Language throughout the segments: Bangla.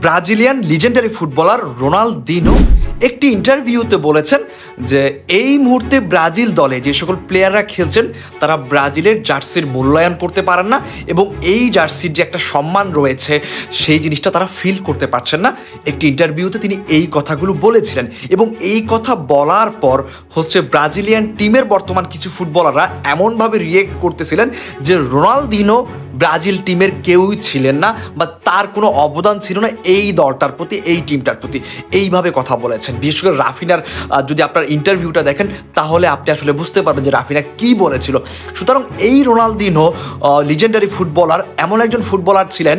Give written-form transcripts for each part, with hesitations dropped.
ব্রাজিলিয়ান লিজেন্ডারি ফুটবলার রোনালদিনো একটি ইন্টারভিউতে বলেছেন যে এই মুহূর্তে ব্রাজিল দলে যে সকল প্লেয়াররা খেলছেন তারা ব্রাজিলের জার্সির মূল্যায়ন করতে পারেন না এবং এই জার্সির যে একটা সম্মান রয়েছে সেই জিনিসটা তারা ফিল করতে পারছেন না। একটি ইন্টারভিউতে তিনি এই কথাগুলো বলেছিলেন এবং এই কথা বলার পর ব্রাজিলিয়ান টিমের বর্তমান কিছু ফুটবলাররা এমনভাবে রিয়েক্ট করতেছিলেন যে রোনালদিনো ব্রাজিল টিমের কেউই ছিলেন না বা তার কোনো অবদান ছিল না এই দলটার প্রতি, এই টিমটার প্রতি, এইভাবে কথা বলেছেন। বিশেষ করে রাফিনার যদি আপনার ইন্টারভিউটা দেখেন তাহলে আপনি আসলে বুঝতে পারবেন যে রাফিনা কী বলেছিল। সুতরাং এই রোনালদিনো লিজেন্ডারি ফুটবলার এমন একজন ফুটবলার ছিলেন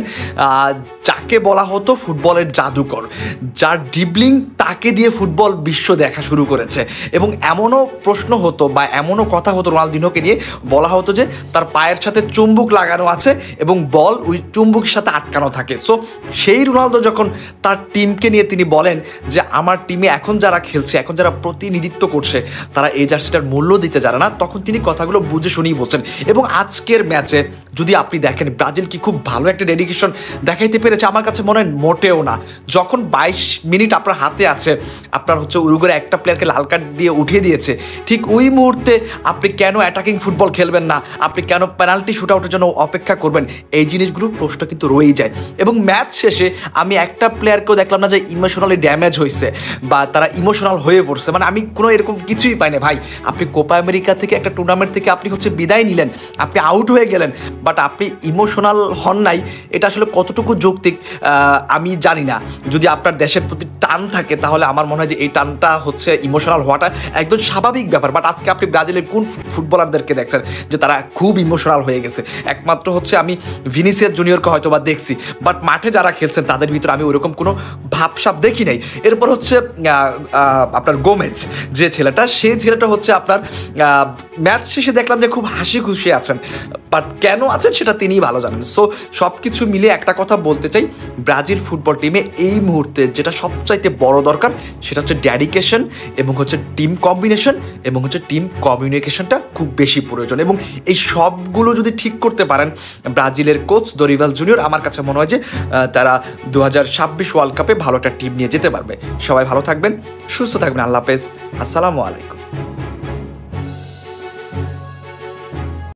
যাকে বলা হতো ফুটবলের জাদুকর, যার ড্রিবলিং তাকে দিয়ে ফুটবল বিশ্ব দেখা শুরু করেছে এবং এমনও প্রশ্ন হতো বা এমনও কথা হতো রোনালদিনোকে নিয়ে, বলা হতো যে তার পায়ের সাথে চুম্বক লাগানো আছে এবং বল ওই চুম্বকের সাথে আটকানো থাকে। সো সেই রোনালদো যখন তার টিমকে নিয়ে তিনি বলেন যে আমার টিমে এখন যারা খেলছে, এখন যারা প্রতিনিধিত্ব করছে তারা এই জার্সিটার মূল্য দিতে জানে না, তখন তিনি কথাগুলো বুঝে শুনেই বলছেন। এবং আজকের ম্যাচে যদি আপনি দেখেন ব্রাজিল কি খুব ভালো একটা ডেডিকেশন দেখাইতে পেরেছে? আমার কাছে মনে হয় মোটেও না। যখন 22 মিনিট আপনার হাতে আছে, আপনার উরুগুয়ের একটা প্লেয়ারকে লাল কার্ড দিয়ে উঠিয়ে দিয়েছে, ঠিক ওই মুহূর্তে আপনি কেন অ্যাটাকিং ফুটবল খেলবেন না? আপনি কেন পেনাল্টি শুট আউটের জন্য অপেক্ষা করবেন? এই জিনিসগুলোর প্রশ্ন কিন্তু রয়েই যায়। এবং ম্যাচ শেষে আমি একটা প্লেয়ারকেও দেখলাম না যে ইমোশনালি ড্যামেজ হয়েছে বা তারা ইমোশনাল হয়ে পড়ছে। মানে আমি কোনো এরকম কিছুই পাই না। ভাই, আপনি কোপা আমেরিকা থেকে একটা টুর্নামেন্ট থেকে আপনি বিদায় নিলেন, আপনি আউট হয়ে গেলেন, বাট আপনি ইমোশনাল হন নাই। এটা আসলে কতটুকু যৌক্তিক আমি জানি না। যদি আপনার দেশের প্রতি টান থাকে তাহলে আমার মনে হয় যে এই টানটা ইমোশনাল হওয়াটা একদম স্বাভাবিক ব্যাপার। বাট আজকে আপনি ব্রাজিলের কোন ফুটবলারদেরকে দেখছেন যে তারা খুব ইমোশনাল হয়ে গেছে? একমাত্র আমি ভিনিসিয়াস জুনিয়রকে হয়তো বা দেখছি, বাট মাঠে যারা খেলছেন তাদের ভিতরে আমি ওরকম কোনো ভাবসাব দেখি নাই। এরপর আপনার গোমেজ যে ছেলেটা, সেই ছেলেটা আপনার ম্যাচ শেষে দেখলাম যে খুব হাসি খুশি আছেন, বাট কেন আছেন সেটা তিনিই ভালো জানেন। সো সব কিছু মিলিয়ে একটা কথা বলতে চাই, ব্রাজিল ফুটবল টিমে এই মুহূর্তে যেটা সবচাইতে বড় দরকার সেটা ডেডিকেশন এবং টিম কম্বিনেশন এবং টিম কমিউনিকেশনটা খুব বেশি প্রয়োজন। এবং এই সবগুলো যদি ঠিক করতে পারেন ব্রাজিলের কোচ দরিভাল জুনিয়র, আমার কাছে মনে হয় যে তারা 2026 ওয়ার্ল্ড কাপে ভালো একটা টিম নিয়ে যেতে পারবে। সবাই ভালো থাকবেন, সুস্থ থাকবেন। আল্লাহ হাফেজ, আসসালামু আলাইকুম।